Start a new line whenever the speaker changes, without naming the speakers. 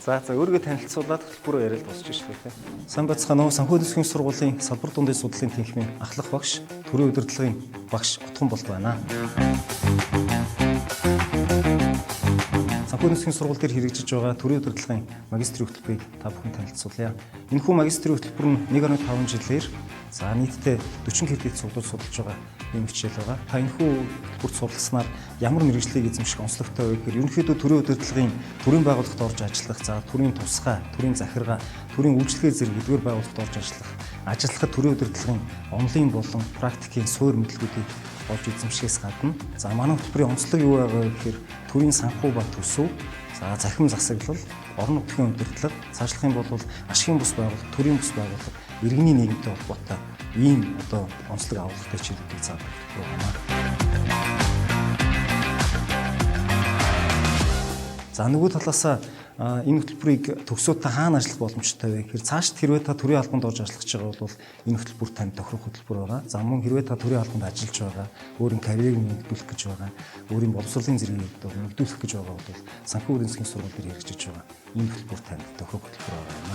За өөрийгөө танилцуулаад хөтөлбөрөөр яриад дуусчих шүү дээ. Сайн бацхан санхүү дэвсгэрийн сургуулийн салбар дундын судлалын тэнхимийн ахлах багш, төрийн удирдлагын багш Утган болд байна. Санхүү дэвсгэрийн сургууль дээр хэрэгжиж байгаа төрийн удирдлагын магистрийн хөтөлбөрийг та бүхэн танилцуулъя. Энэхүү магистрийн хөтөлбөр нь 1.5 жилээр нийтдээ 40 кредит судалж байгаа ийм хичээл байгаа. Та энэхүү хөтөлбөрт суралцсанаар ямар мэргэжлийг эзэмших онцлогтой вэ гэхээр ерөнхийдөө төрийн удирдлагын төрийн байгууллагт орж ажиллах, төрийн тусгай, төрийн захиргаа, төрийн үйлчлэгээ зэрэг эдгээр байгууллагт орж ажиллахад төрийн удирдлагын онлын болон практикийн суур мэдлэгүүдийг олж эзэмшихээс гадна манай хөтөлбөрийн онцлог юу байгаа вэ гэхээр төрийн санхүү ба төсөв, захим засаглал, орон нутгийн удирдлага, цаашлах юм бол ашигын бус байгууллага, төрийн бус байгууллага, иргэний нийгэмтэй холбоотой ийм онцлог агуулгатай хичээлүүдийг зааж байна. За нөгөө талаасаа энэ хөтөлбөрийг төгсөөд та хаана ажиллах боломжтой вэ гэхээр цаашд хэрвээ та төрийн албанд орж ажиллах гэж байгаа бол энэ хөтөлбөр танд тохирох хөтөлбөр байгаа. За мөн хэрвээ та төрийн албанд ажиллаж байгаа, өөрийн карьерийг нэмэгдүүлэх гэж байгаа, өөрийн боловсролын зэрэгийг нэмэгдүүлэх гэж байгаа бол санхүү эдийн засгийн сургууль дээр хэрэгжиж байгаа энэ хөтөлбөр танд тохирох хөтөлбөр байгаа.